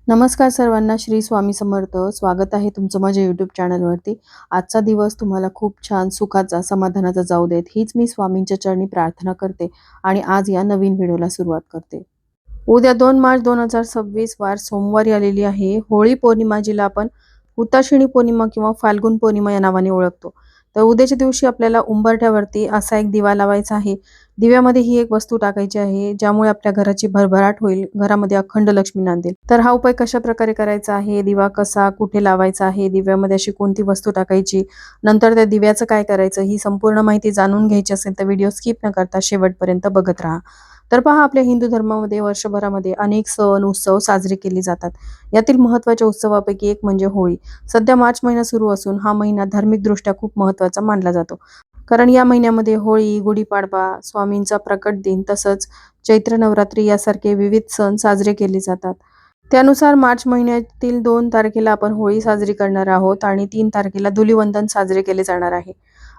नमस्कार सर्वांना, श्री स्वामी समर्थ. स्वागत आहे तुमचं माझ्या यूट्यूब चॅनलवरती. आजचा दिवस तुम्हाला खूप छान सुखाचा, समाधानाचा जाऊ देत, हीच मी स्वामींच्या चरणी प्रार्थना करते आणि आज या नवीन व्हिडिओला सुरुवात करते. उद्या 2 मार्च 2026 वार सोमवारी आलेली आहे. होळी पौर्णिमा, जिला आपण हुताशिणी पौर्णिमा किंवा फाल्गुन पौर्णिमा या नावाने ओळखतो. तर उद्याच्या दिवशी आपल्याला उंबरठ्यावरती असा एक दिवा लावायचा आहे. दिव्यामध्ये ही एक वस्तू टाकायची आहे, ज्यामुळे आपल्या घराची भरभराट होईल, घरामध्ये अखंड लक्ष्मी नांदेल. तर हा उपाय कशा प्रकारे करायचा आहे, दिवा कसा कुठे लावायचा आहे, दिव्यामध्ये अशी कोणती वस्तू टाकायची, नंतर त्या दिव्याचं काय करायचं, ही संपूर्ण माहिती जाणून घ्यायची असेल तर व्हिडिओ स्किप न करता शेवटपर्यंत बघत राहा. तर पहा, आपल्या हिंदू धर्मामध्ये वर्षभरामध्ये अनेक सण उत्सव साजरे केले जातात. यातील महत्त्वाच्या उत्सवापैकी एक म्हणजे होळी. सध्या मार्च महिना सुरू असून हा महिना धार्मिकदृष्ट्या खूप महत्त्वाचा मानला जातो. कारण या महिन्यामध्ये होळी, गुढीपाडवा, स्वामींचा प्रकट दिन तसंच चैत्र नवरात्री यासारखे विविध सण साजरे केले जातात. त्यानुसार मार्च महिन्यातील 2 तारखेला आपण होळी साजरी करणार आहोत आणि 3 तारखेला धुलिवंदन साजरे केले जाणार आहे.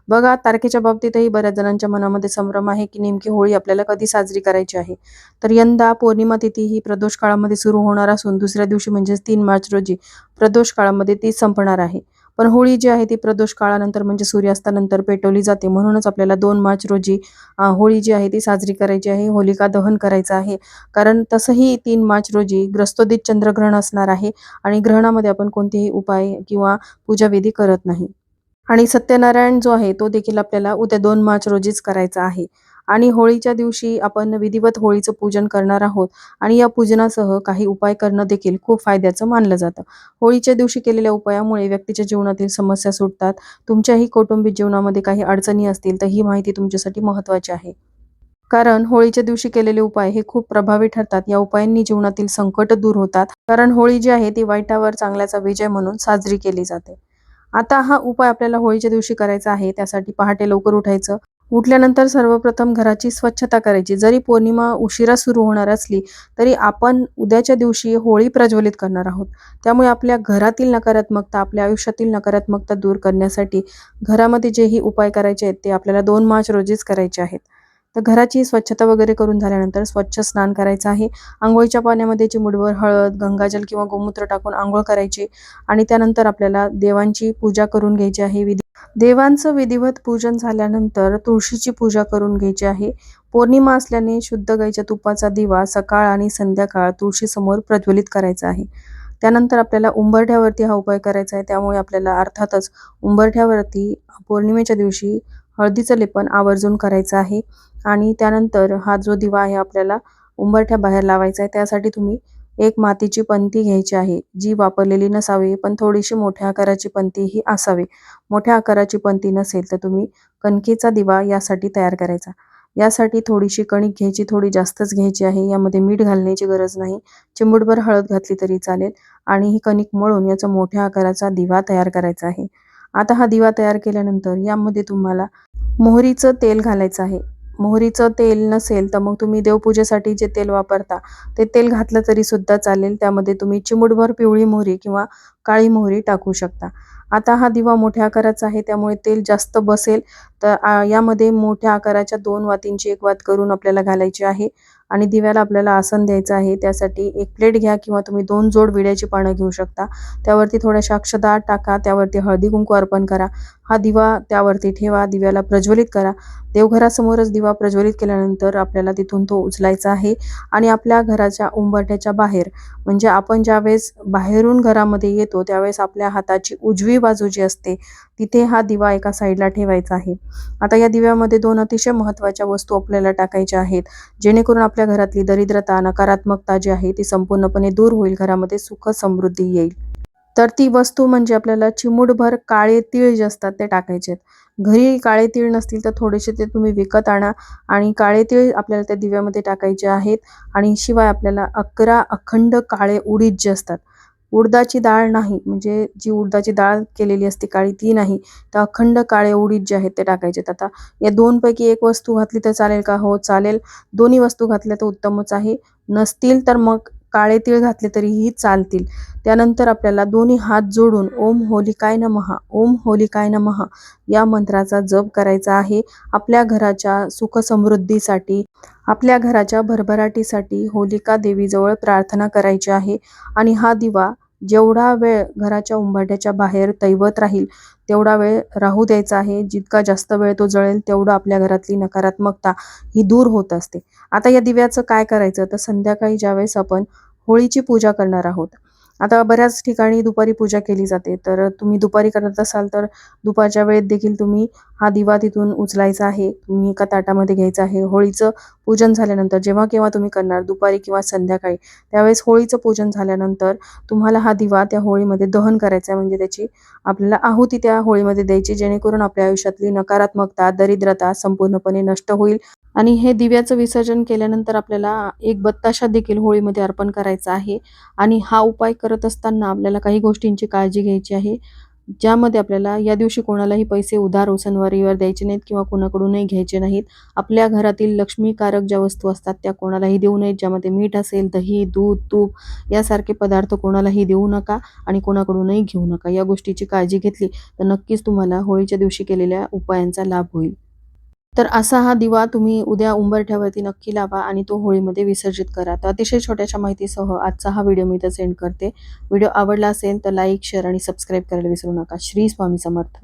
बघा, तारखेच्या बाबतीतही बऱ्याच जणांच्या मनामध्ये संभ्रम आहे की नेमकी होळी आपल्याला कधी साजरी करायची आहे. तर यंदा पौर्णिमा तिथी ही प्रदोष काळामध्ये सुरू होणार असून दुसऱ्या दिवशी म्हणजेच 3 मार्च रोजी प्रदोष काळामध्ये ती संपणार आहे. पण होळी जी आहे ती प्रदोष काळानंतर म्हणजे सूर्यास्तानंतर पेटवली जाते. म्हणूनच आपल्याला 2 मार्च रोजी होळी जी आहे ती साजरी करायची आहे, होलिका दहन करायचं आहे. कारण तसंही 3 मार्च रोजी ग्रस्तोदित चंद्रग्रहण असणार आहे आणि ग्रहणामध्ये आपण कोणतेही उपाय किंवा पूजाविधी करत नाही. आणि सत्यनारायण जो आहे तो देखील आपल्याला उद्या 2 मार्च रोजीच करायचा आहे. आणि होळीच्या दिवशी आपण विधिवत होळीचं पूजन करणार आहोत आणि या पूजनासह काही उपाय करणं देखील खूप फायद्याचं मानलं जातं. होळीच्या दिवशी केलेल्या उपायामुळे व्यक्तीच्या जीवनातील समस्या सुटतात. तुमच्याही कौटुंबिक जीवनामध्ये काही अडचणी असतील तर ही माहिती तुमच्यासाठी महत्त्वाची आहे. कारण होळीच्या दिवशी केलेले उपाय हे खूप प्रभावी ठरतात. या उपायांनी जीवनातील संकट दूर होतात. कारण होळी जी आहे ती वाईटावर चांगल्याचा विजय म्हणून साजरी केली जाते. आता हा उपाय आपल्याला होळीच्या दिवशी करायचा आहे. त्यासाठी पहाटे लवकर उठायचं. उठल्यानंतर सर्वप्रथम घराची स्वच्छता करायची. जरी पौर्णिमा उशिरा सुरू होणार असली तरी आपण उद्याच्या दिवशी होळी प्रज्वलित करणार आहोत. त्यामुळे आपल्या घरातील नकारात्मकता, आपल्या आयुष्यातील नकारात्मकता दूर करण्यासाठी घरामध्ये जेही उपाय करायचे आहेत ते आपल्याला 2 मार्च रोजीच करायचे आहेत. तर घराची स्वच्छता वगैरे करून झाल्यानंतर स्वच्छ स्नान करायचं आहे. अंघोळीच्या पाण्यामध्ये चिमूटभर हळद, गंगाजल किंवा गोमूत्र टाकून अंघोळ करायची आणि त्यानंतर आपल्याला देवांची पूजा करून घ्यायची आहे. देवांचं विधिवत पूजन झाल्यानंतर तुळशीची पूजा करून घ्यायची आहे. पौर्णिमा असल्याने शुद्ध गाईच्या तुपाचा दिवा सकाळ आणि संध्याकाळ तुळशीसमोर प्रज्वलित करायचा आहे. त्यानंतर आपल्याला उंबरठ्यावरती हा उपाय करायचा आहे. त्यामुळे आपल्याला अर्थातच उंबरठ्यावरती पौर्णिमेच्या दिवशी हळदीचं लेपन आवर्जून करायचं आहे आणि त्यानंतर हा जो दिवा आहे आपल्याला उंबरठ्याबाहेर लावायचा आहे. त्यासाठी तुम्ही एक मातीची पंती घ्यायची आहे, जी वापरलेली नसावी, पण थोडीशी मोठ्या आकाराची पंती ही असावी. मोठ्या आकाराची पंती नसेल तर तुम्ही कणकेचा दिवा यासाठी तयार करायचा. यासाठी थोडीशी कणिक घ्यायची, थोडी जास्तच घ्यायची आहे. यामध्ये मीठ घालण्याची गरज नाही. चिमूटभर हळद घातली तरी चालेल आणि ही कणिक मळून याचा मोठ्या आकाराचा दिवा तयार करायचा आहे. आता हा दिवा तयार केल्यानंतर यामध्ये तुम्हाला मोहरीचं तेल घालायचं आहे. मोहरीचं तेल नसेल तर मग तुम्ही देवपूजेसाठी जे तेल वापरता ते तेल घातलं तरी सुद्धा चालेल. त्यामध्ये तुम्ही चिमूटभर पिवळी मोहरी किंवा काळी मोहरी टाकू शकता. आता हा दिवा मोठ्या आकाराचा आहे त्यामुळे तेल जास्त बसेल. तर यामध्ये मोठ्या आकाराच्या 2 वातींची एक वात करून आपल्याला घालायची आहे आणि दिव्याला आपल्याला आसन द्यायचं आहे. त्यासाठी एक प्लेट घ्या किंवा तुम्ही 2 जोड विड्याची पानं घेऊ शकता. त्यावरती थोड्याशा अक्षता टाका, त्यावरती हळदी कुंकू अर्पण करा. हा दिवा त्यावरती ठेवा, दिव्याला प्रज्वलित करा. देवघरासमोरच दिवा प्रज्वलित केल्यानंतर आपल्याला तिथून तो उचलायचा आहे आणि आपल्या घराच्या उंबरठ्याच्या बाहेर, म्हणजे आपण ज्यावेळेस बाहेरून घरामध्ये येतो त्यावेळेस आपल्या हाताची उजवी बाजू जी असते तिथे हा दिवा एका साईडला ठेवायचा आहे. आता या दिव्यामध्ये 2 अतिशय महत्त्वाच्या वस्तू आपल्याला टाकायच्या आहेत, जेणेकरून आपल्या घरातली दरिद्रता, नकारात्मकता जी आहे ती संपूर्णपणे दूर होईल, घरामध्ये सुख समृद्धी येईल. तर ती वस्तू म्हणजे आपल्याला चिमूटभर काळे तीळ जे असतात ते टाकायचे आहेत. घरी काळे तीळ नसतील तर थोडेसे ते तुम्ही विकत आणा आणि काळे तीळ आपल्याला त्या दिव्यामध्ये टाकायचे आहेत. आणि शिवाय आपल्याला 11 अखंड काळे उडीद जे असतात, उडदाची डाळ नाही, म्हणजे जी उडदाची डाळ केलेली असते काळी ती नाही, तर अखंड काळे उडीद जे आहेत ते टाकायचे आहेत. आता या 2 पैकी एक वस्तू घातली तर चालेल का? हो चालेल. दोन्ही वस्तू घातल्या तर उत्तमच आहे. नसतील तर मग काळे तीळ घातले तरीही चालतील. त्यानंतर आपल्याला दोन्ही हात जोडून ओम होलिकाय नमः, ओम होलिकाय नमः या मंत्राचा जप करायचा आहे. आपल्या घराच्या सुख समृद्धीसाठी, आपल्या घराच्या भरभराटीसाठी होलिका देवीजवळ प्रार्थना करायची आहे. आणि हा दिवा जेवढा वेळ घराच्या उंबरठ्याच्या बाहेर दैवत राहील तेवढा वेळ राहू द्यायचा आहे. जितका जास्त वेळ तो जळेल तेवढं आपल्या घरातली नकारात्मकता ही दूर होत असते. आता या दिव्याचं काय करायचं, तर संध्याकाळी ज्यावेळेस आपण होळीची पूजा करणार आहोत, आता बऱ्याच ठिकाणी दुपारी पूजा केली जाते, तर तुम्ही दुपारी करत असाल तर दुपारच्या वेळेत देखील तुम्ही हा दिवा तिथून उचलायचा आहे, तुम्ही एका ताटामध्ये घ्यायचा आहे. होळीचं पूजन झाल्यानंतर जेव्हा केव्हा तुम्ही करणार, दुपारी किंवा संध्याकाळी, त्यावेळेस होळीचं पूजन झाल्यानंतर तुम्हाला हा दिवा त्या होळीमध्ये दहन करायचा आहे. म्हणजे त्याची आपल्याला आहुती त्या होळीमध्ये द्यायची, जेणेकरून आपल्या आयुष्यातली नकारात्मकता, दरिद्रता संपूर्णपणे नष्ट होईल. आणि हे दिव्याचं विसर्जन केल्यानंतर आपल्याला एक बत्ताशा देखील होळीमध्ये अर्पण करायचा आहे. आणि हा उपाय करत असताना आपल्याला काही गोष्टींची काळजी घ्यायची आहे, ज्यामध्ये आपल्याला या दिवशी कोणालाही पैसे उधार उसनवारीवर द्यायचे नाहीत किंवा कोणाकडूनही घ्यायचे नाहीत. आपल्या घरातील लक्ष्मीकारक ज्या वस्तू असतात त्या कोणालाही देऊ नयेत. ज्यामध्ये मीठ असेल, दही, दूध, तूप यासारखे पदार्थ कोणालाही देऊ नका आणि कोणाकडूनही घेऊ नका. या गोष्टीची काळजी घेतली तर नक्कीच तुम्हाला होळीच्या दिवशी केलेल्या उपायांचा लाभ होईल. तर असा हा दिवा तुम्ही उद्या उंबरठ्यावरती नक्की लावा आणि तो होळीमध्ये विसर्जित करा. तर अतिशय छोट्याशा माहितीसह आजचा हा व्हिडिओ मी इथं सेंड करते. व्हिडिओ आवडला असेल तर लाईक, शेअर आणि सबस्क्राईब करायला विसरू नका. श्री स्वामी समर्थ.